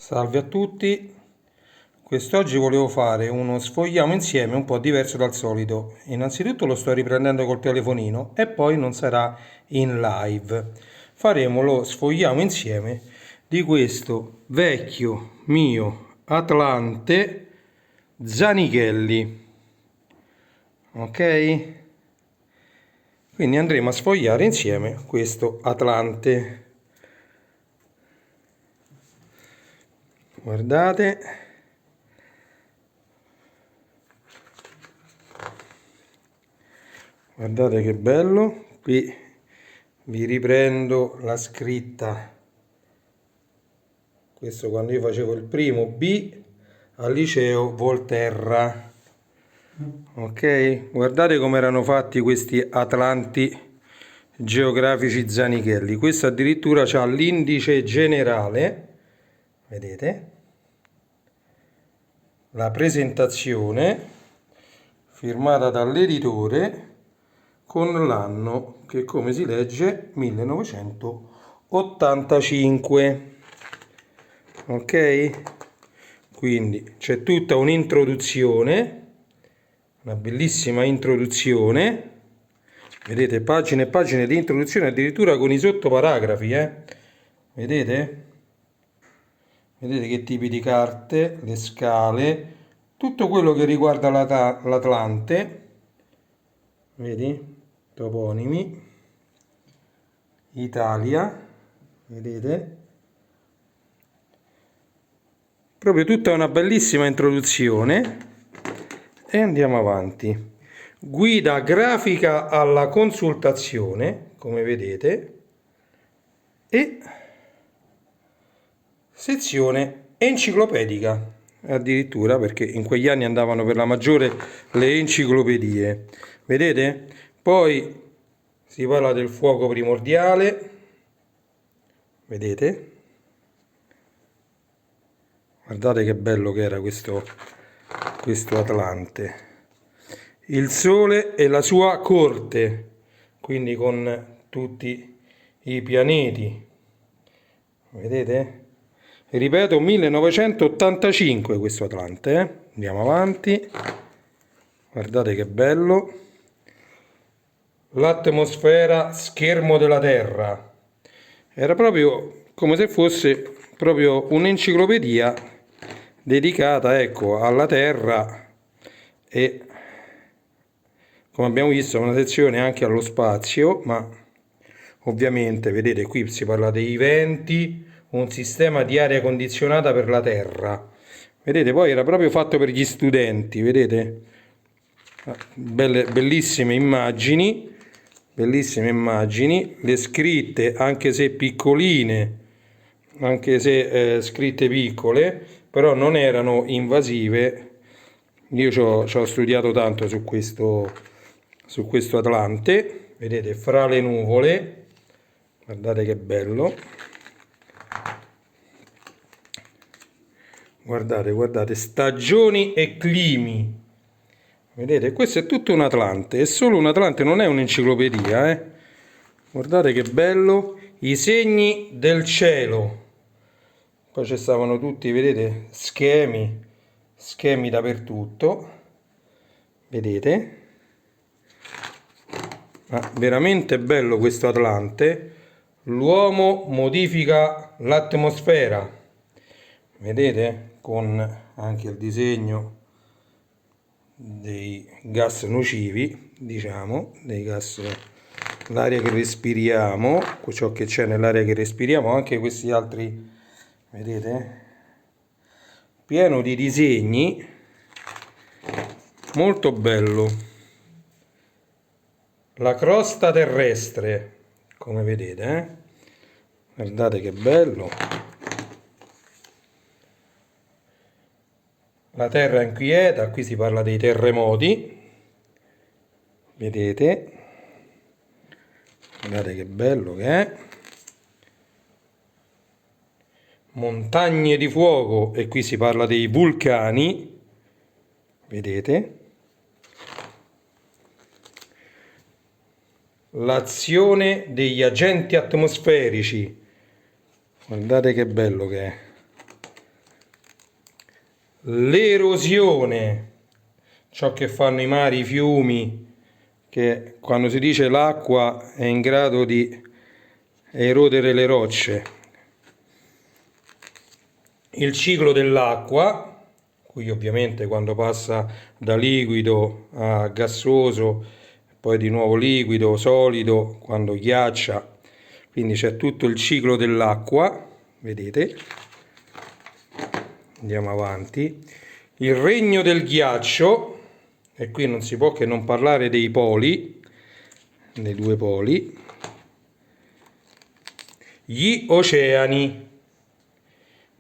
Salve a tutti, quest'oggi volevo fare uno sfogliamo insieme un po' diverso dal solito. Innanzitutto lo sto riprendendo col telefonino e poi non sarà in live. Faremo lo sfogliamo insieme di questo vecchio mio Atlante Zanichelli. Ok? Quindi andremo a sfogliare insieme questo Atlante. Guardate, guardate che bello. Qui vi riprendo la scritta. Questo quando io facevo il primo B al liceo Volterra. Ok, guardate come erano fatti questi Atlanti geografici Zanichelli. Questo addirittura ha l'indice generale, vedete? La presentazione firmata dall'editore con l'anno che, come si legge, 1985. Ok? Quindi c'è tutta un'introduzione, una bellissima introduzione. Vedete, pagine e pagine di introduzione addirittura con i sottoparagrafi, Vedete? Vedete che tipi di carte, le scale, tutto quello che riguarda l'Atlante. Vedi? Toponimi, Italia, vedete? Proprio tutta una bellissima introduzione e andiamo avanti. Guida grafica alla consultazione, come vedete, e sezione enciclopedica, addirittura perché in quegli anni andavano per la maggiore le enciclopedie. Vedete? Poi si parla del fuoco primordiale, vedete? Guardate che bello che era questo Atlante. Il Sole e la sua corte, quindi con tutti i pianeti. Vedete? Ripeto, 1985 questo Atlante, Andiamo avanti. Guardate che bello. L'atmosfera schermo della Terra. Era proprio come se fosse proprio un'enciclopedia dedicata, ecco, alla Terra e, come abbiamo visto, una sezione anche allo spazio, ma ovviamente, vedete, qui si parla dei venti, un sistema di aria condizionata per la Terra. Vedete, poi era proprio fatto per gli studenti, vedete? Bellissime immagini, le scritte, anche se piccoline, anche se scritte piccole, però non erano invasive. Io ci ho studiato tanto su questo Atlante, vedete, fra le nuvole, guardate che bello. Guardate, stagioni e climi. Vedete, questo è tutto un Atlante, è solo un Atlante, non è un'enciclopedia, Guardate che bello, i segni del cielo. Poi ci stavano tutti, vedete, schemi dappertutto. Vedete? Ma veramente bello questo Atlante. L'uomo modifica l'atmosfera. Vedete? Con anche il disegno dei gas nocivi, diciamo, dei gas, l'aria che respiriamo, ciò che c'è nell'aria che respiriamo, anche questi altri, vedete? Pieno di disegni, molto bello. La crosta terrestre, come vedete, Guardate che bello. La terra inquieta, qui si parla dei terremoti, vedete? Guardate che bello che è. Montagne di fuoco, e qui si parla dei vulcani, vedete? L'azione degli agenti atmosferici, guardate che bello che è. l'erosione, ciò che fanno i mari, i fiumi, che quando si dice l'acqua è in grado di erodere le rocce. Il ciclo dell'acqua, qui ovviamente quando passa da liquido a gassoso, poi di nuovo liquido, solido, quando ghiaccia, quindi c'è tutto il ciclo dell'acqua, vedete? Andiamo avanti. Il regno del ghiaccio, e qui non si può che non parlare dei poli, dei due poli. Gli oceani,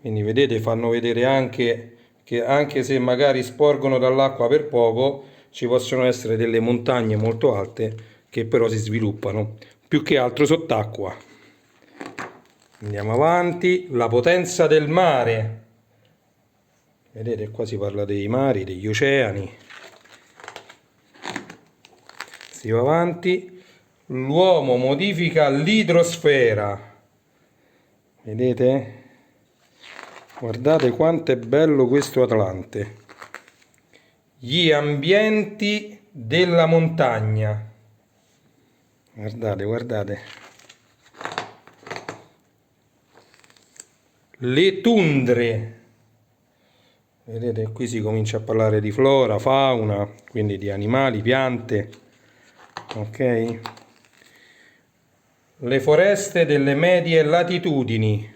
quindi vedete, fanno vedere anche che anche se magari sporgono dall'acqua per poco, ci possono essere delle montagne molto alte che però si sviluppano più che altro sott'acqua. Andiamo avanti. La potenza del mare, vedete, qua si parla dei mari, degli oceani. Si va avanti. L'uomo modifica l'idrosfera, vedete? Guardate quanto è bello questo Atlante. Gli ambienti della montagna, guardate, guardate. Le tundre, vedete, qui si comincia a parlare di flora, fauna, quindi di animali, piante, ok? Le foreste delle medie latitudini.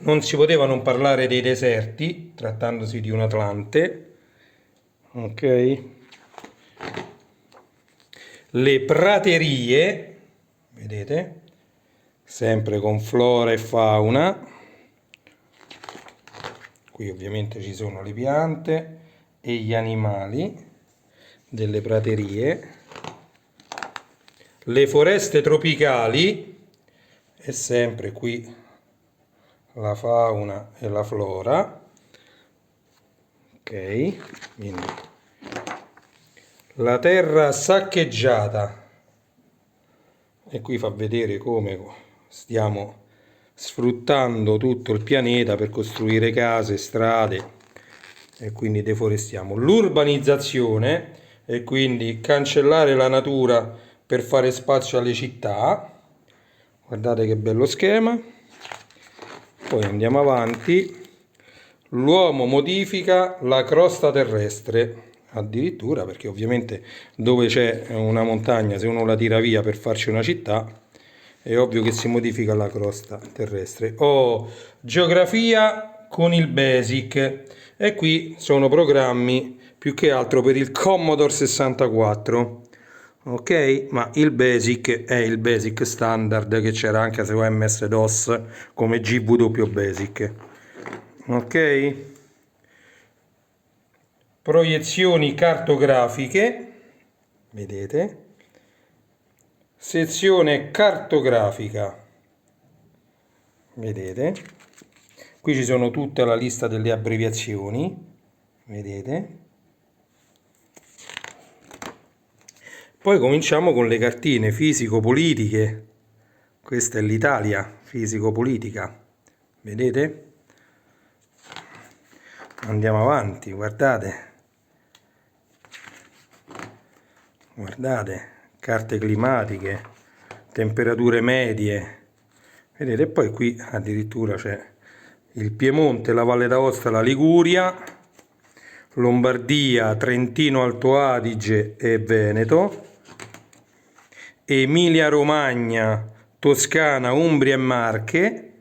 Non si poteva non parlare dei deserti, trattandosi di un Atlante, ok? Le praterie, vedete, sempre con flora e fauna. Qui ovviamente ci sono le piante e gli animali delle praterie. Le foreste tropicali, e sempre qui la fauna e la flora, ok? Quindi la terra saccheggiata, e qui fa vedere come stiamo sfruttando tutto il pianeta per costruire case, strade, e quindi deforestiamo. L'urbanizzazione, e quindi cancellare la natura per fare spazio alle città. Guardate che bello schema. Poi andiamo avanti. L'uomo modifica la crosta terrestre, addirittura, perché ovviamente dove c'è una montagna, se uno la tira via per farci una città, è ovvio che si modifica la crosta terrestre. Geografia con il Basic, e qui sono programmi più che altro per il Commodore 64. Ok, ma il Basic è il Basic standard che c'era anche su MS-DOS come GW Basic. Ok, proiezioni cartografiche, vedete, sezione cartografica, vedete, qui ci sono tutta la lista delle abbreviazioni, vedete. Poi cominciamo con le cartine fisico-politiche. Questa è l'Italia fisico-politica, vedete? Andiamo avanti, guardate. Guardate, carte climatiche, temperature medie. Vedete, e poi qui addirittura c'è il Piemonte, la Valle d'Aosta, la Liguria, Lombardia, Trentino, Alto Adige e Veneto, Emilia Romagna, Toscana, Umbria e Marche,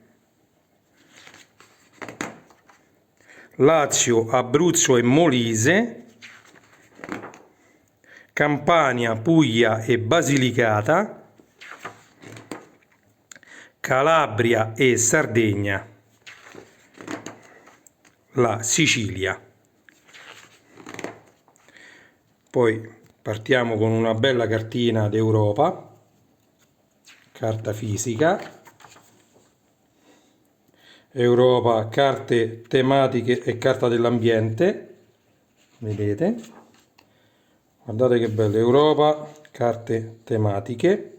Lazio, Abruzzo e Molise, Campania, Puglia e Basilicata, Calabria e Sardegna, la Sicilia. Poi partiamo con una bella cartina d'Europa, carta fisica, Europa, carte tematiche e carta dell'ambiente, vedete? Guardate che bello, Europa, carte tematiche,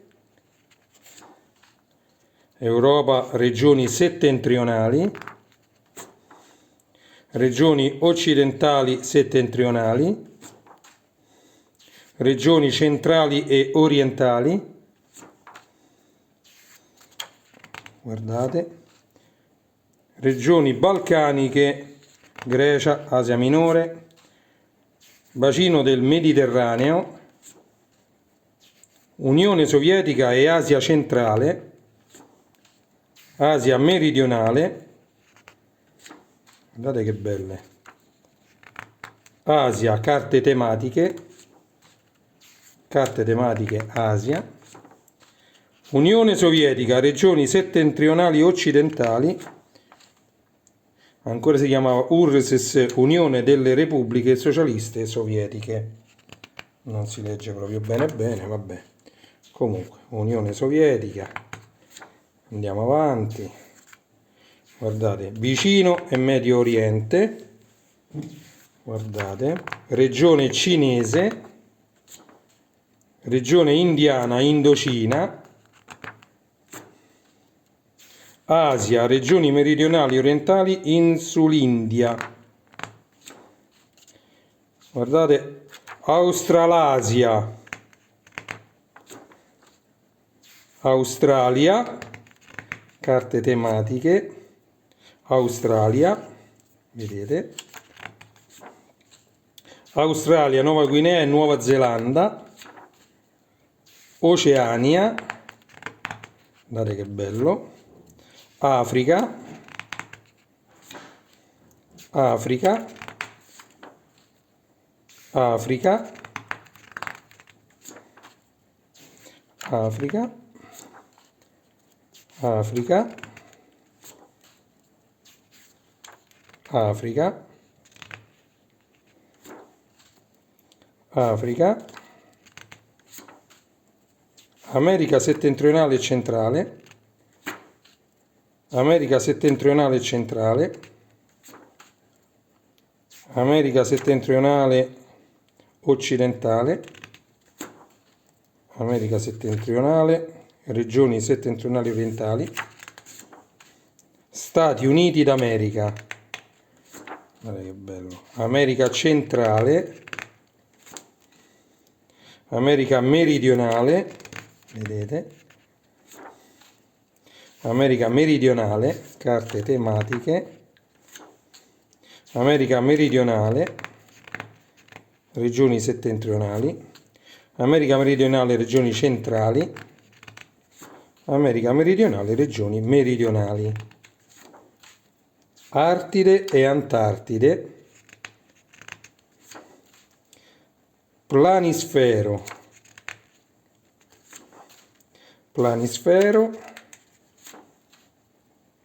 Europa, regioni settentrionali, regioni occidentali settentrionali, regioni centrali e orientali, guardate, regioni balcaniche, Grecia, Asia Minore, bacino del Mediterraneo, Unione Sovietica e Asia Centrale, Asia Meridionale, guardate che belle, Asia, carte tematiche Asia, Unione Sovietica, regioni settentrionali occidentali, ancora si chiamava URSS, Unione delle Repubbliche Socialiste Sovietiche, non si legge proprio bene, vabbè, comunque, Unione Sovietica, andiamo avanti, guardate, vicino e Medio Oriente, guardate, regione cinese, regione indiana, Indocina, Asia, regioni meridionali orientali, Insulindia, guardate, Australasia, Australia, carte tematiche, Australia, vedete, Australia, Nuova Guinea e Nuova Zelanda, Oceania, guardate che bello, Africa, Africa, Africa, Africa, Africa, Africa, Africa, America settentrionale e centrale, America settentrionale e centrale, America settentrionale occidentale, America settentrionale, regioni settentrionali orientali, Stati Uniti d'America, guardate che bello, America centrale, America meridionale, vedete, America meridionale, carte tematiche, America meridionale, regioni settentrionali, America meridionale, regioni centrali, America meridionale, regioni meridionali, Artide e Antartide, planisfero, planisfero,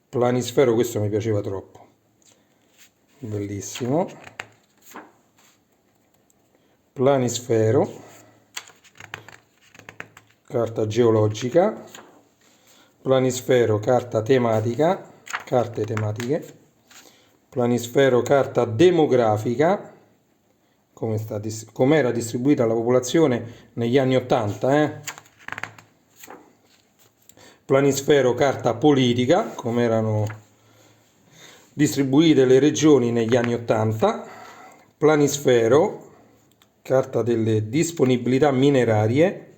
planisfero, questo mi piaceva troppo, bellissimo, planisfero, carta geologica, planisfero, carta tematica, carte tematiche, planisfero, carta demografica, come era distribuita la popolazione negli anni 80, planisfero, carta politica, come erano distribuite le regioni negli anni 80, planisfero, carta delle disponibilità minerarie,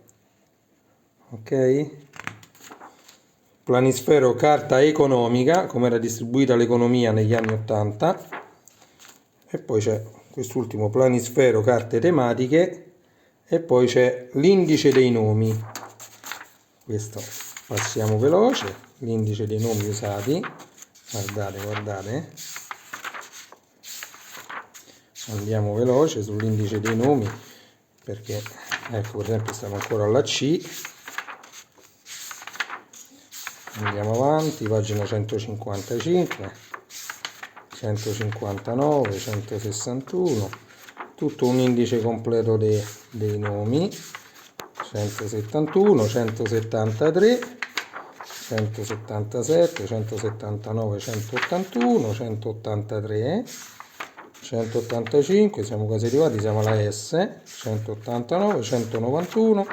ok? Planisfero, carta economica, come era distribuita l'economia negli anni 80, e poi c'è quest'ultimo planisfero, carte tematiche, e poi c'è l'indice dei nomi, questo passiamo veloce, l'indice dei nomi usati, guardate, guardate, andiamo veloce sull'indice dei nomi, perché ecco, per esempio stiamo ancora alla C, andiamo avanti, pagina 155, 159, 161, tutto un indice completo dei nomi, 171, 173, 177, 179, 181, 183, 185, siamo quasi arrivati, siamo alla S, 189, 191,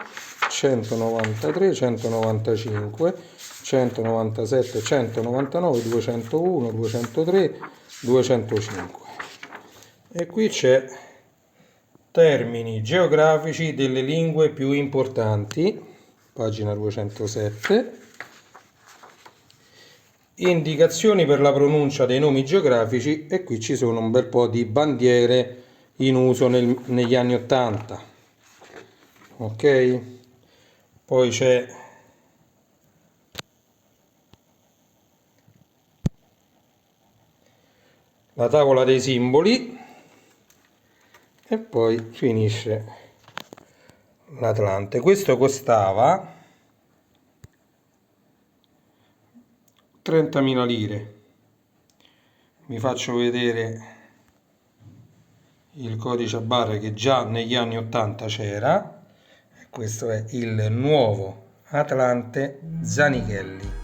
193, 195, 197, 199, 201, 203, 205. E qui c'è termini geografici delle lingue più importanti, pagina 207. Indicazioni per la pronuncia dei nomi geografici, e qui ci sono un bel po' di bandiere in uso negli anni 80. Ok? Poi c'è la tavola dei simboli e poi finisce l'Atlante. Questo costava 30.000 lire. Vi faccio vedere il codice a barre che già negli anni 80 c'era. Questo è il nuovo Atlante Zanichelli.